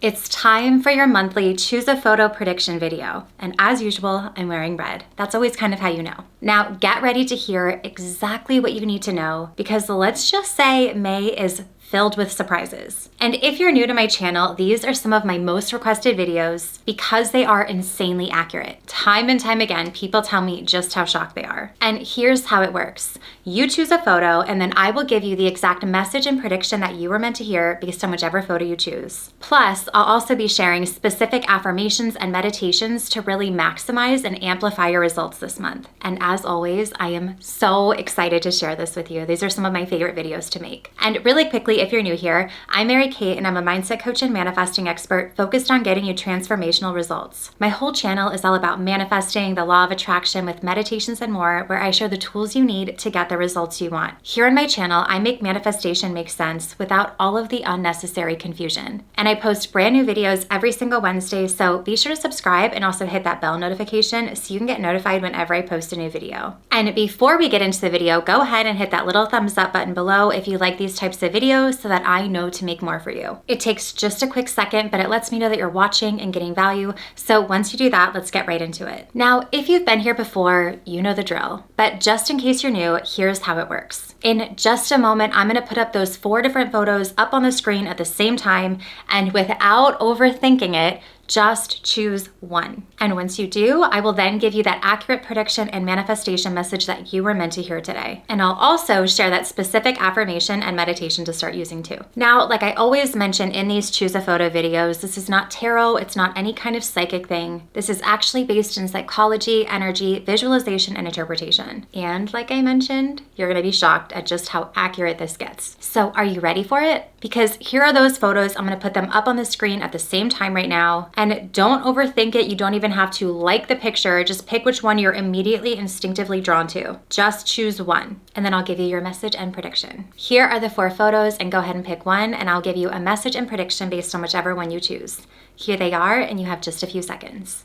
It's time for your monthly Choose a Photo prediction video. And as usual, I'm wearing red. That's always kind of how you know. Now get ready to hear exactly what you need to know because let's just say May is filled with surprises. And if you're new to my channel, these are some of my most requested videos because they are insanely accurate. Time and time again, people tell me just how shocked they are. And here's how it works. You choose a photo and then I will give you the exact message and prediction that you were meant to hear based on whichever photo you choose. Plus, I'll also be sharing specific affirmations and meditations to really maximize and amplify your results this month. And as always, I am so excited to share this with you. These are some of my favorite videos to make. And really quickly, if you're new here, I'm Mary Kate and I'm a mindset coach and manifesting expert focused on getting you transformational results. My whole channel is all about manifesting, the law of attraction with meditations and more, where I share the tools you need to get the results you want. Here on my channel, I make manifestation make sense without all of the unnecessary confusion. And I post brand new videos every single Wednesday, so be sure to subscribe and also hit that bell notification so you can get notified whenever I post a new video. And before we get into the video, go ahead and hit that little thumbs up button below if you like these types of videos so that I know to make more for you. It takes just a quick second, but it lets me know that you're watching and getting value. So once you do that, let's get right into it. Now, if you've been here before, you know the drill. But just in case you're new, here's how it works. In just a moment, I'm gonna put up those 4 different photos up on the screen at the same time, and without overthinking it, just choose one. And once you do, I will then give you that accurate prediction and manifestation message that you were meant to hear today. And I'll also share that specific affirmation and meditation to start using too. Now, like I always mention in these Choose a Photo videos, this is not tarot, it's not any kind of psychic thing. This is actually based in psychology, energy, visualization, and interpretation. And like I mentioned, you're gonna be shocked at just how accurate this gets. So are you ready for it? Because here are those photos. I'm gonna put them up on the screen at the same time right now. And don't overthink it. You don't even have to like the picture. Just pick which one you're immediately instinctively drawn to. Just choose one. And then I'll give you your message and prediction. Here are the 4 photos and go ahead and pick one and I'll give you a message and prediction based on whichever one you choose. Here they are and you have just a few seconds.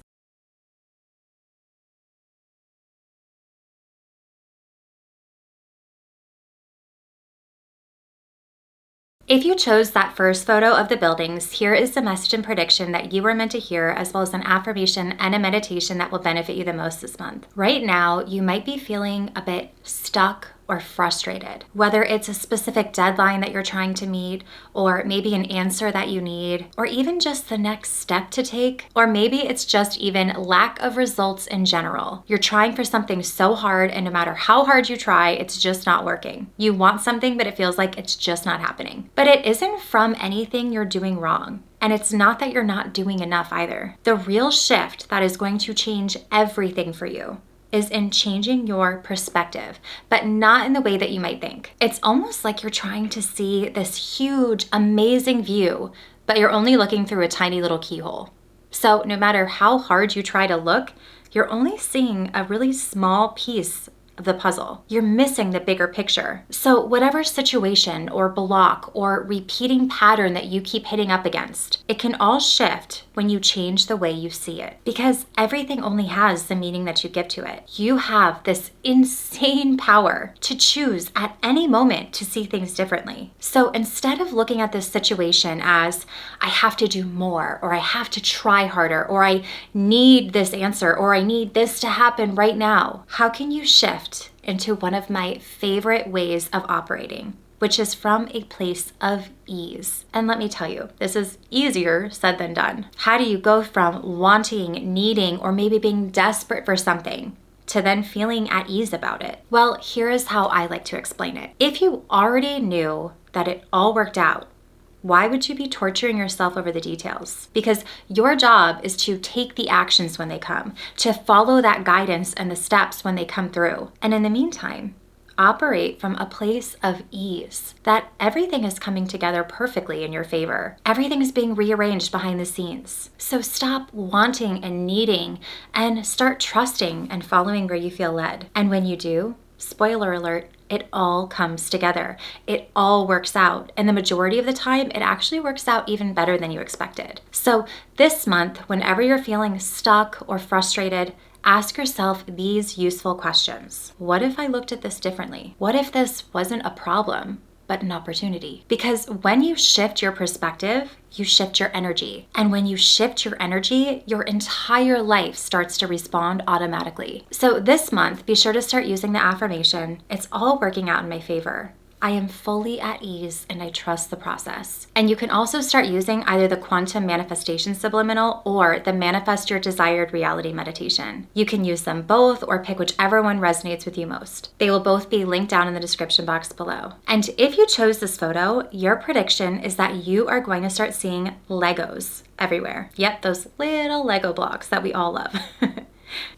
If you chose that first photo of the buildings, here is the message and prediction that you were meant to hear, as well as an affirmation and a meditation that will benefit you the most this month. Right now, you might be feeling a bit stuck or frustrated, whether it's a specific deadline that you're trying to meet, or maybe an answer that you need, or even just the next step to take, or maybe it's just even lack of results in general. You're trying for something so hard, and no matter how hard you try, it's just not working. You want something, but it feels like it's just not happening. But it isn't from anything you're doing wrong. And it's not that you're not doing enough either. The real shift that is going to change everything for you is in changing your perspective, but not in the way that you might think. It's almost like you're trying to see this huge, amazing view, but you're only looking through a tiny little keyhole. So no matter how hard you try to look, you're only seeing a really small piece of the puzzle. You're missing the bigger picture. So whatever situation or block or repeating pattern that you keep hitting up against, it can all shift when you change the way you see it, because everything only has the meaning that you give to it. You have this insane power to choose at any moment to see things differently. So instead of looking at this situation as I have to do more, or I have to try harder, or I need this answer, or I need this to happen right now, how can you shift into one of my favorite ways of operating, which is from a place of ease? And let me tell you, this is easier said than done. How do you go from wanting, needing, or maybe being desperate for something to then feeling at ease about it? Well, here is how I like to explain it. If you already knew that it all worked out, why would you be torturing yourself over the details? Because your job is to take the actions when they come, to follow that guidance and the steps when they come through. And in the meantime, operate from a place of ease, that everything is coming together perfectly in your favor. Everything is being rearranged behind the scenes. So stop wanting and needing and start trusting and following where you feel led. And when you do, spoiler alert, it all comes together. It all works out. And the majority of the time, it actually works out even better than you expected. So this month, whenever you're feeling stuck or frustrated, ask yourself these useful questions. What if I looked at this differently? What if this wasn't a problem, but an opportunity. Because when you shift your perspective, you shift your energy. And when you shift your energy, your entire life starts to respond automatically. So this month, be sure to start using the affirmation, "It's all working out in my favor. I am fully at ease and I trust the process." And you can also start using either the quantum manifestation subliminal or the manifest your desired reality meditation. You can use them both or pick whichever one resonates with you most. They will both be linked down in the description box below. And if you chose this photo, your prediction is that you are going to start seeing Legos everywhere. Yep, those little Lego blocks that we all love.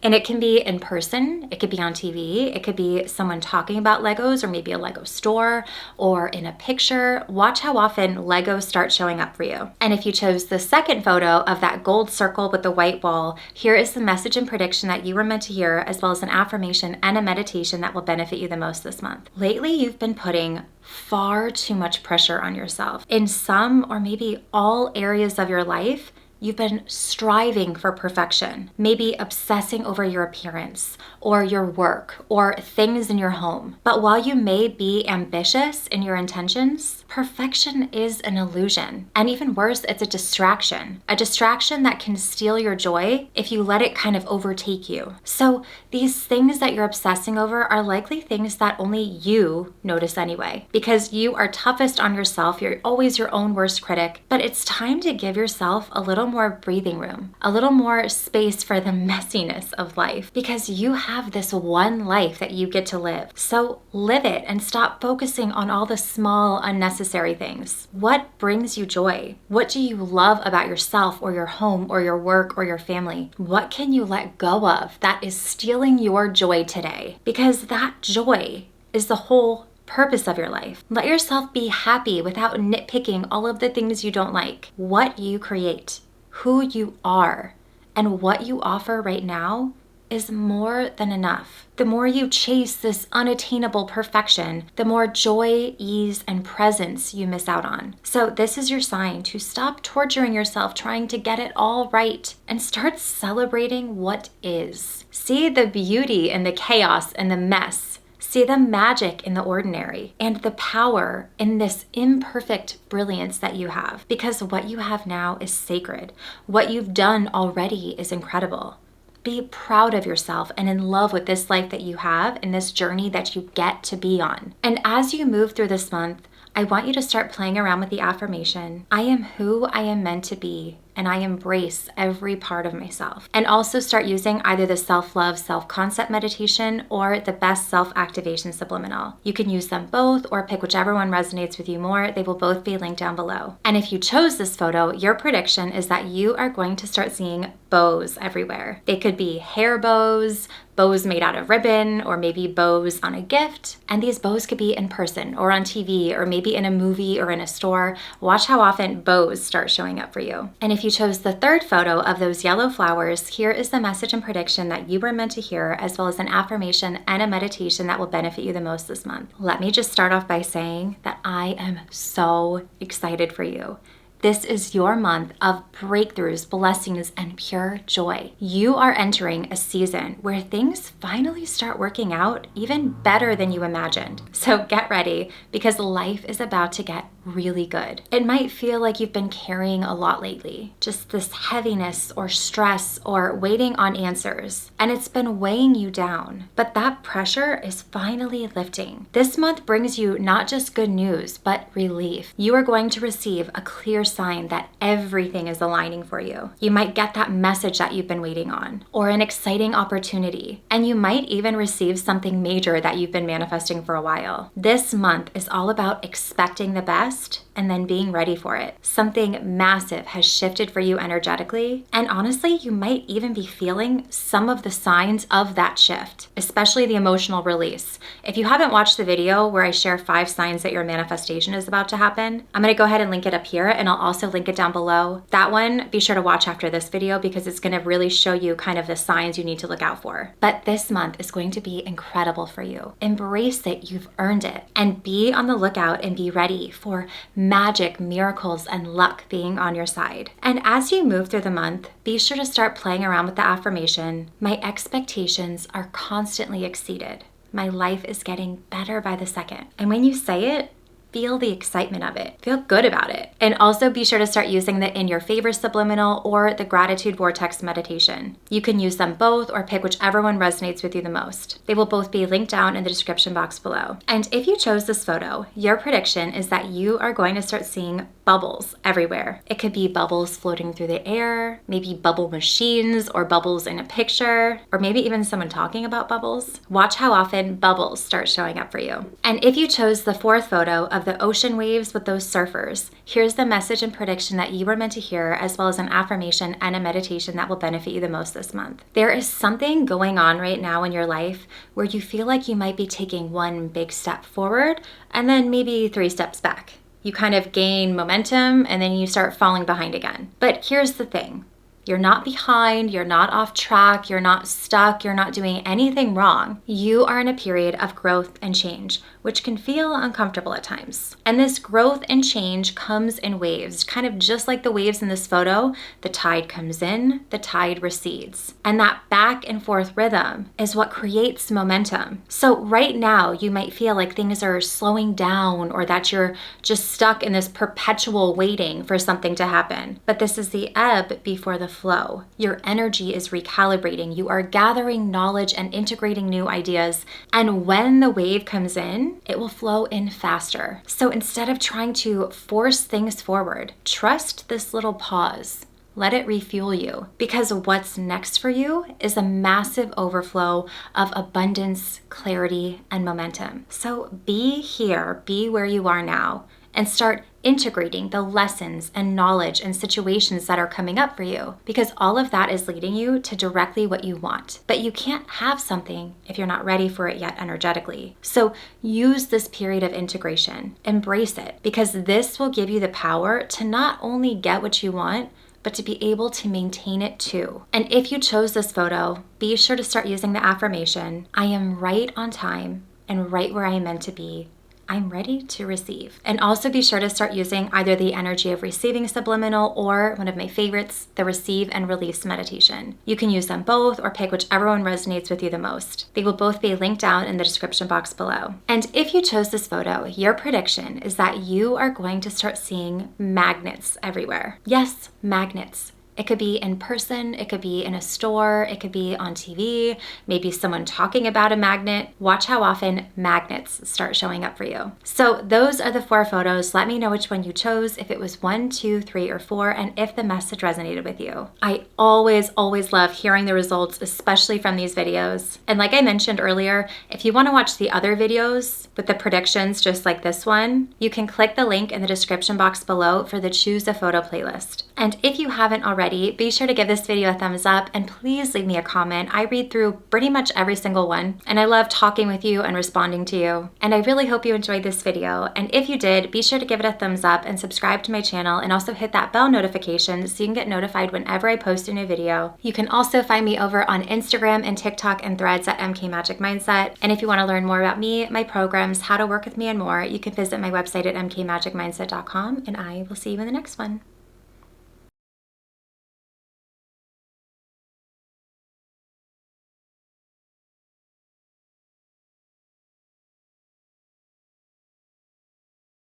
And it can be in person, it could be on TV, it could be someone talking about Legos or maybe a Lego store or in a picture. Watch how often Legos start showing up for you. And if you chose the second photo of that gold circle with the white ball, here is the message and prediction that you were meant to hear, as well as an affirmation and a meditation that will benefit you the most this month. Lately, you've been putting far too much pressure on yourself. In some or maybe all areas of your life, you've been striving for perfection, maybe obsessing over your appearance or your work or things in your home. But while you may be ambitious in your intentions, perfection is an illusion. And even worse, it's a distraction that can steal your joy if you let it kind of overtake you. So these things that you're obsessing over are likely things that only you notice anyway, because you are toughest on yourself. You're always your own worst critic. But it's time to give yourself a little more breathing room, a little more space for the messiness of life, because you have this one life that you get to live. So live it and stop focusing on all the small, unnecessary things. What brings you joy? What do you love about yourself or your home or your work or your family? What can you let go of that is stealing your joy today? Because that joy is the whole purpose of your life. Let yourself be happy without nitpicking all of the things you don't like. What you create, who you are, and what you offer right now is more than enough. The more you chase this unattainable perfection, the more joy, ease, and presence you miss out on. So this is your sign to stop torturing yourself trying to get it all right and start celebrating what is. See the beauty in the chaos and the mess. See the magic in the ordinary and the power in this imperfect brilliance that you have, because what you have now is sacred. What you've done already is incredible. Be proud of yourself and in love with this life that you have and this journey that you get to be on. And as you move through this month, I want you to start playing around with the affirmation, "I am who I am meant to be, and I embrace every part of myself." And also start using either the self-love, self-concept meditation or the best self-activation subliminal. You can use them both or pick whichever one resonates with you more. They will both be linked down below. And if you chose this photo, your prediction is that you are going to start seeing bows everywhere. They could be hair bows, bows made out of ribbon, or maybe bows on a gift. And these bows could be in person or on TV or maybe in a movie or in a store. Watch how often bows start showing up for you. And if you chose the third photo of those yellow flowers, here is the message and prediction that you were meant to hear, as well as an affirmation and a meditation that will benefit you the most this month. Let me just start off by saying that I am so excited for you. This is your month of breakthroughs, blessings, and pure joy. You are entering a season where things finally start working out even better than you imagined. So get ready, because life is about to get really good. It might feel like you've been carrying a lot lately, just this heaviness or stress or waiting on answers, and it's been weighing you down. But that pressure is finally lifting. This month brings you not just good news, but relief. You are going to receive a clear sign that everything is aligning for you. You might get that message that you've been waiting on, or an exciting opportunity, and you might even receive something major that you've been manifesting for a while. This month is all about expecting the best and then being ready for it. Something massive has shifted for you energetically, and honestly, you might even be feeling some of the signs of that shift, especially the emotional release. If you haven't watched the video where I share 5 signs that your manifestation is about to happen, I'm gonna go ahead and link it up here, and I'll also link it down below. That one, be sure to watch after this video, because it's gonna really show you kind of the signs you need to look out for. But this month is going to be incredible for you. Embrace it, you've earned it, and be on the lookout and be ready for magic, miracles, and luck being on your side. And as you move through the month, be sure to start playing around with the affirmation, "My expectations are constantly exceeded. My life is getting better by the second." And when you say it, feel the excitement of it. Feel good about it. And also be sure to start using the in your favor subliminal or the gratitude vortex meditation. You can use them both or pick whichever one resonates with you the most. They will both be linked down in the description box below. And if you chose this photo, your prediction is that you are going to start seeing bubbles everywhere. It could be bubbles floating through the air, maybe bubble machines or bubbles in a picture, or maybe even someone talking about bubbles. Watch how often bubbles start showing up for you. And if you chose the fourth photo of the ocean waves with those surfers, here's the message and prediction that you were meant to hear, as well as an affirmation and a meditation that will benefit you the most this month. There is something going on right now in your life where you feel like you might be taking one big step forward and then maybe 3 steps back. You kind of gain momentum and then you start falling behind again. But here's the thing. You're not behind, you're not off track, you're not stuck, you're not doing anything wrong. You are in a period of growth and change, which can feel uncomfortable at times. And this growth and change comes in waves, kind of just like the waves in this photo. The tide comes in, the tide recedes. And that back and forth rhythm is what creates momentum. So right now, you might feel like things are slowing down or that you're just stuck in this perpetual waiting for something to happen. But this is the ebb before the flow. Your energy is recalibrating. You are gathering knowledge and integrating new ideas. And when the wave comes in, it will flow in faster. So instead of trying to force things forward, trust this little pause. Let it refuel you, because what's next for you is a massive overflow of abundance, clarity, and momentum. So be here, be where you are now, and start integrating the lessons and knowledge and situations that are coming up for you, because all of that is leading you to directly what you want. But you can't have something if you're not ready for it yet energetically. So use this period of integration, embrace it, because this will give you the power to not only get what you want, but to be able to maintain it too. And if you chose this photo, be sure to start using the affirmation, I am right on time and right where I am meant to be. I'm ready to receive. And also be sure to start using either the energy of receiving subliminal or one of my favorites, the receive and release meditation. You can use them both or pick whichever one resonates with you the most. They will both be linked down in the description box below. And if you chose this photo, your prediction is that you are going to start seeing magnets everywhere. Yes, magnets. It could be in person, it could be in a store, it could be on TV, maybe someone talking about a magnet. Watch how often magnets start showing up for you. So those are the 4 photos. Let me know which one you chose, if it was 1, 2, 3, or 4, and if the message resonated with you. I always love hearing the results, especially from these videos. And like I mentioned earlier, if you want to watch the other videos with the predictions just like this one, you can click the link in the description box below for the Choose a Photo playlist. And if you haven't already, be sure to give this video a thumbs up and please leave me a comment. I read through pretty much every single one and I love talking with you and responding to you. And I really hope you enjoyed this video. And if you did, be sure to give it a thumbs up and subscribe to my channel, and also hit that bell notification so you can get notified whenever I post a new video. You can also find me over on Instagram and TikTok and Threads at MK Magic Mindset. And if you want to learn more about me, my programs, how to work with me, and more, you can visit my website at mkmagicmindset.com, and I will see you in the next one.